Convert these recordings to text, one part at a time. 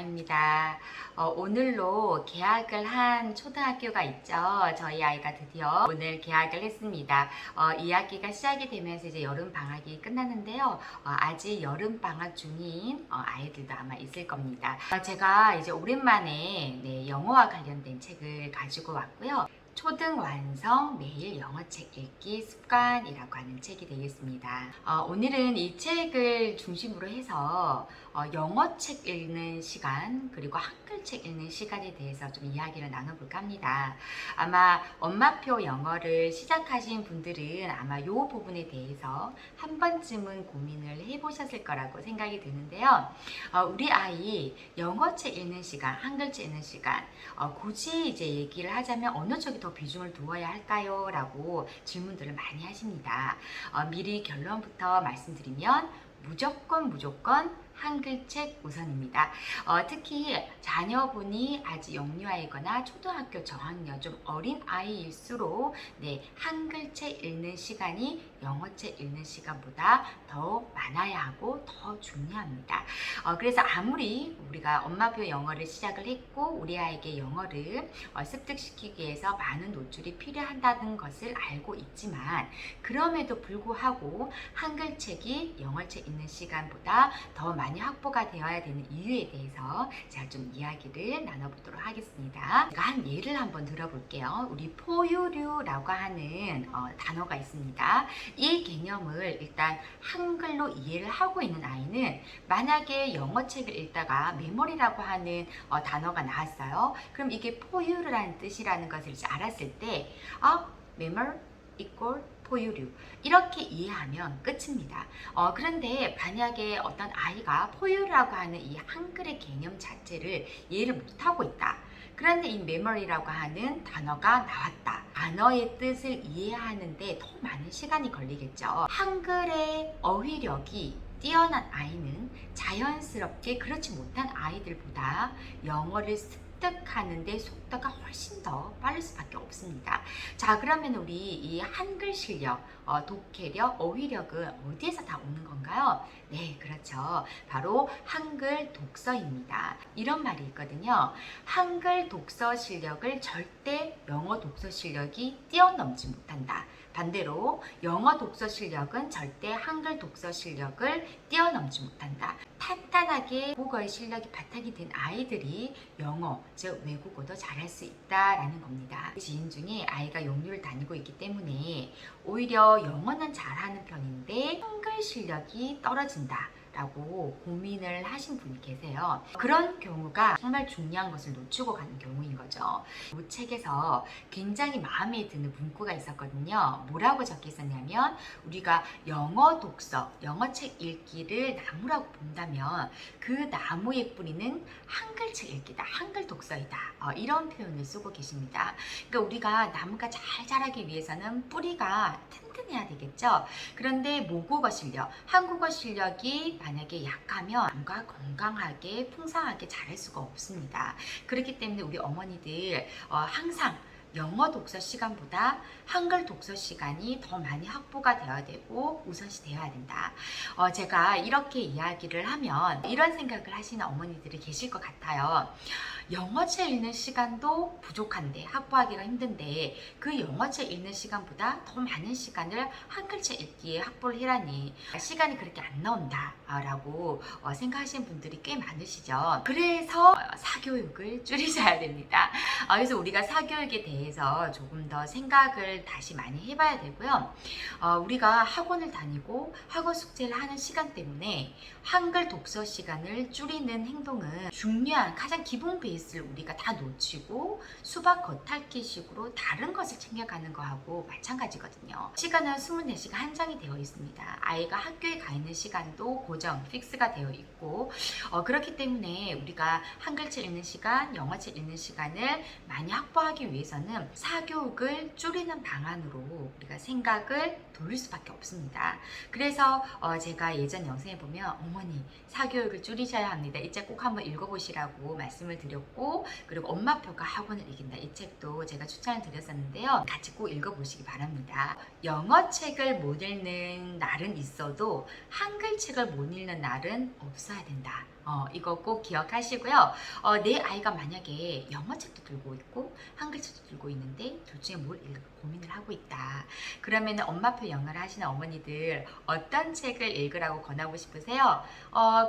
엄마입니다. 오늘로 개학을 한 초등학교가 있죠. 저희 아이가 드디어 오늘 개학을 했습니다. 2학기가 시작이 되면서 이제 여름 방학이 끝났는데요. 아직 여름 방학 중인 아이들도 아마 있을 겁니다. 제가 이제 오랜만에 영어와 관련된 책을 가지고 왔고요. 초등 완성 매일 영어책 읽기 습관이라고 하는 책이 되겠습니다. 오늘은 이 책을 중심으로 해서 영어책 읽는 시간 그리고 한글책 읽는 시간에 대해서 좀 이야기를 나눠볼까 합니다. 아마 엄마표 영어를 시작하신 분들은 아마 이 부분에 대해서 한 번쯤은 고민을 해보셨을 거라고 생각이 드는데요. 우리 아이 영어책 읽는 시간, 한글책 읽는 시간 굳이 이제 얘기를 하자면 어느 쪽이 더 비중을 두어야 할까요? 라고 질문들을 많이 하십니다. 미리 결론부터 말씀드리면 무조건 한글책 우선입니다. 특히 자녀분이 아직 영유아이거나 초등학교 저학년 좀 어린 아이일수록 한글책 읽는 시간이 영어책 읽는 시간보다 더 많아야 하고 더 중요합니다. 그래서 아무리 우리가 엄마표 영어를 시작을 했고 우리 아이에게 영어를 습득시키기 위해서 많은 노출이 필요한다는 것을 알고 있지만 그럼에도 불구하고 한글책이 영어책 읽는 시간보다 더 많이 확보가 되어야 되는 이유에 대해서 제가 좀 이야기를 나눠보도록 하겠습니다. 제가 한 예를 한번 들어볼게요. 우리 포유류라고 하는 단어가 있습니다. 이 개념을 일단 한글로 이해를 하고 있는 아이는 만약에 영어책을 읽다가 메모리라고 하는 단어가 나왔어요. 그럼 이게 포유류라는 뜻이라는 것을 이제 알았을 때 메모리 equal 포유류 이렇게 이해하면 끝입니다. 그런데 만약에 어떤 아이가 포유류라고 하는 이 한글의 개념 자체를 이해를 못하고 있다. 그런데 이 memory라고 하는 단어가 나왔다. 단어의 뜻을 이해하는데 더 많은 시간이 걸리겠죠. 한글의 어휘력이 뛰어난 아이는 자연스럽게 그렇지 못한 아이들보다 영어를 습득하는데 속도가 훨씬 더 빠를 수밖에 없습니다. 자, 그러면 우리 이 한글 실력, 독해력, 어휘력은 어디에서 다 오는 건가요? 네, 그렇죠. 바로 한글 독서입니다. 이런 말이 있거든요. 한글 독서 실력을 절대 영어 독서 실력이 뛰어넘지 못한다. 반대로 영어 독서 실력은 절대 한글 독서 실력을 뛰어넘지 못한다. 탄탄하게 국어의 실력이 바탕이 된 아이들이 영어, 즉 외국어도 잘할 수 있다라는 겁니다. 지인 중에 아이가 영유를 다니고 있기 때문에 오히려 영어는 잘하는 편인데 한글 실력이 떨어진다. 라고 고민을 하신 분이 계세요. 그런 경우가 정말 중요한 것을 놓치고 가는 경우인 거죠. 이 책에서 굉장히 마음에 드는 문구가 있었거든요. 뭐라고 적혀 있었냐면 우리가 영어 독서, 영어책 읽기를 나무라고 본다면 그 나무의 뿌리는 한글책 읽기다, 한글 독서이다. 이런 표현을 쓰고 계십니다. 그러니까 우리가 나무가 잘 자라기 위해서는 뿌리가 튼튼해야 되겠죠. 그런데 모국어 실력, 한국어 실력이 만약에 약하면 나무가 건강하게 풍성하게 자랄 수가 없습니다. 그렇기 때문에 우리 어머니들 항상 영어 독서 시간보다 한글 독서 시간이 더 많이 확보가 되어야 되고 우선시 되어야 된다. 제가 이렇게 이야기를 하면 이런 생각을 하시는 어머니들이 계실 것 같아요. 영어책 읽는 시간도 부족한데 확보하기가 힘든데 그 영어책 읽는 시간보다 더 많은 시간을 한글책 읽기에 확보를 해라니 시간이 그렇게 안 나온다 라고 생각하시는 분들이 꽤 많으시죠. 그래서 사교육을 줄이셔야 됩니다. 그래서 우리가 사교육에 대해서 조금 더 생각을 다시 많이 해봐야 되고요. 우리가 학원을 다니고 학원 숙제를 하는 시간 때문에 한글 독서 시간을 줄이는 행동은 중요한 가장 기본 베이스를 우리가 다 놓치고 수박 겉핥기식으로 다른 것을 챙겨가는 거하고 마찬가지거든요. 시간은 24시간 한정이 되어 있습니다. 아이가 학교에 가 있는 시간도 고정, 픽스가 되어 있고 그렇기 때문에 우리가 한글책 읽는 시간, 영어책 읽는 시간을 많이 확보하기 위해서는 사교육을 줄이는 방안으로 우리가 생각을 돌릴 수밖에 없습니다. 그래서 제가 예전 영상에 보면 어머니 사교육을 줄이셔야 합니다. 이 책 꼭 한번 읽어보시라고 말씀을 드렸고 그리고 엄마표가 학원을 이긴다 이 책도 제가 추천을 드렸었는데요. 같이 꼭 읽어보시기 바랍니다. 영어책을 못 읽는 날은 있어도 한글책을 못 읽는 날은 없어야 된다. 이거 꼭 기억하시고요. 내 아이가 만약에 영어책도 들고 있고 한글책도 들고 있는데 둘 중에 뭘 읽을까 고민을 하고 있다. 그러면 엄마표 영어를 하시는 어머니들 어떤 책을 읽으라고 권하고 싶으세요?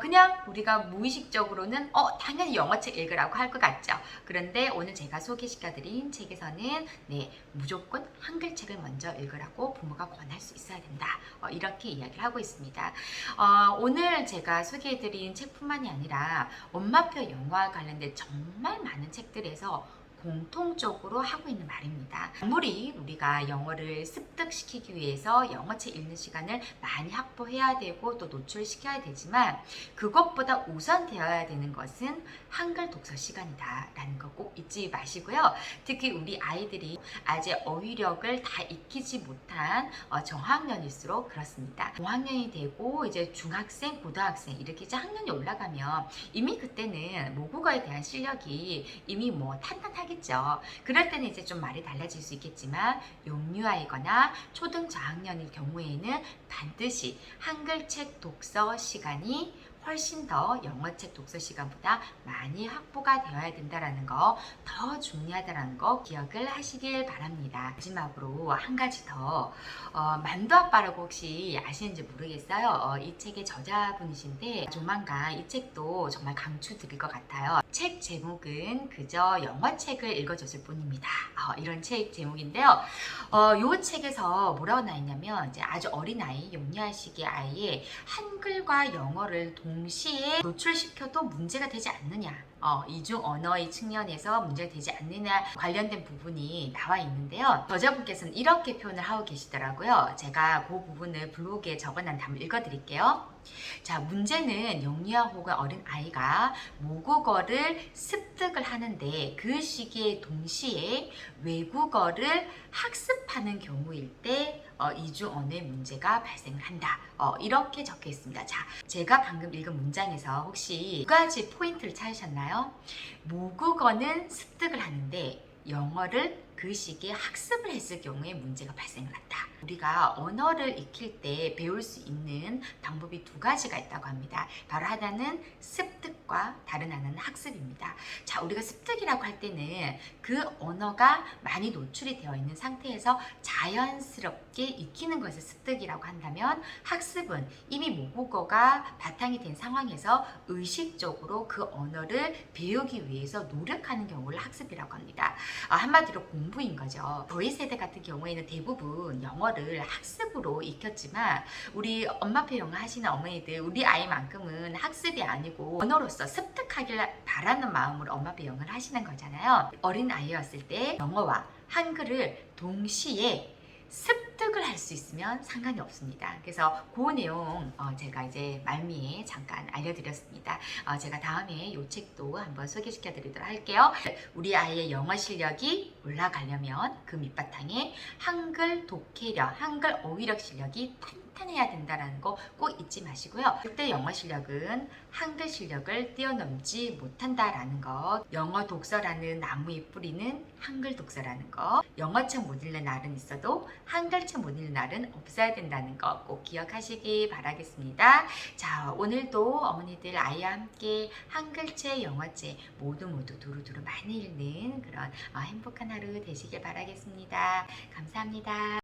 그냥 우리가 무의식적으로는 당연히 영어책 읽으라고 할 것 같죠. 그런데 오늘 제가 소개시켜드린 책에서는 무조건 한글책을 먼저 읽으라고 부모가 권할 수 있어야 된다. 이렇게 이야기를 하고 있습니다. 오늘 제가 소개해드린 책뿐만이 아니라 엄마표 영어와 관련된 정말 많은 책들에서 공통적으로 하고 있는 말입니다. 아무리 우리가 영어를 습득시키기 위해서 영어책 읽는 시간을 많이 확보해야 되고 또 노출시켜야 되지만 그것보다 우선 되어야 되는 것은 한글 독서 시간이다 라는 거 꼭 잊지 마시고요. 특히 우리 아이들이 아직 어휘력을 다 익히지 못한 저학년일수록 그렇습니다. 고학년이 되고 이제 중학생, 고등학생 이렇게 이제 학년이 올라가면 이미 그때는 모국어에 대한 실력이 이미 탄탄하겠죠. 그럴 때는 이제 좀 말이 달라질 수 있겠지만 영유아이거나 초등 저학년일 경우에는 반드시 한글책 독서 시간이 훨씬 더 영어책 독서 시간보다 많이 확보가 되어야 된다는 거, 더 중요하다는 거 기억을 하시길 바랍니다. 마지막으로 한 가지 더, 만두 아빠라고 혹시 아시는지 모르겠어요. 이 책의 저자분이신데 조만간 이 책도 정말 강추 드릴 것 같아요. 책 제목은 그저 영어책을 읽어줬을 뿐입니다. 이런 책 제목인데요. 이 책에서 뭐라고 나있냐면 이제 아주 어린 아이, 영유아 시기 아이의 한글과 영어를 동시에 노출시켜도 문제가 되지 않느냐, 이중 언어의 측면에서 문제가 되지 않느냐 관련된 부분이 나와 있는데요. 저자분께서는 이렇게 표현을 하고 계시더라고요. 제가 그 부분을 블로그에 적어놨는데 한번 읽어드릴게요. 자, 문제는 영유아 혹은 어린 아이가 모국어를 습득을 하는데 그 시기에 동시에 외국어를 학습하는 경우일 때 이중 언어의 문제가 발생을 한다. 이렇게 적혀 있습니다. 자, 제가 방금 읽은 문장에서 혹시 두 가지 포인트를 찾으셨나요? 모국어는 습득을 하는데 영어를 그 시기에 학습을 했을 경우에 문제가 발생을 한다. 우리가 언어를 익힐 때 배울 수 있는 방법이 두 가지가 있다고 합니다. 바로 하나는 습득과 다른 하나는 학습입니다. 자, 우리가 습득이라고 할 때는 그 언어가 많이 노출이 되어 있는 상태에서 자연스럽게 익히는 것을 습득이라고 한다면, 학습은 이미 모국어가 바탕이 된 상황에서 의식적으로 그 언어를 배우기 위해서 노력하는 경우를 학습이라고 합니다. 한마디로 공부인 거죠. 저희 세대 같은 경우에는 대부분 영어를 학습으로 익혔지만 우리 엄마표 영어 하시는 어머니들, 우리 아이만큼은 학습이 아니고 언어로서 습득하길 바라는 마음으로 엄마표 영어를 하시는 거잖아요. 어린 아이였을 때 영어와 한글을 동시에 습득을 할 수 있으면 상관이 없습니다. 그래서 그 내용 제가 이제 말미에 잠깐 알려드렸습니다. 제가 다음에 이 책도 한번 소개시켜 드리도록 할게요. 우리 아이의 영어 실력이 올라가려면 그 밑바탕에 한글 독해력, 한글 어휘력 실력이 탄탄해야 된다는 거 꼭 잊지 마시고요. 그때 영어 실력은 한글 실력을 뛰어넘지 못한다라는 거, 영어 독서라는 나무의 뿌리는 한글 독서라는 거, 영어책 못 읽는 날은 있어도 한글책 못 읽는 날은 없어야 된다는 거 꼭 기억하시기 바라겠습니다. 자, 오늘도 어머니들 아이와 함께 한글책, 영어책 모두 두루두루 많이 읽는 그런 행복한 하루 되시길 바라겠습니다. 감사합니다.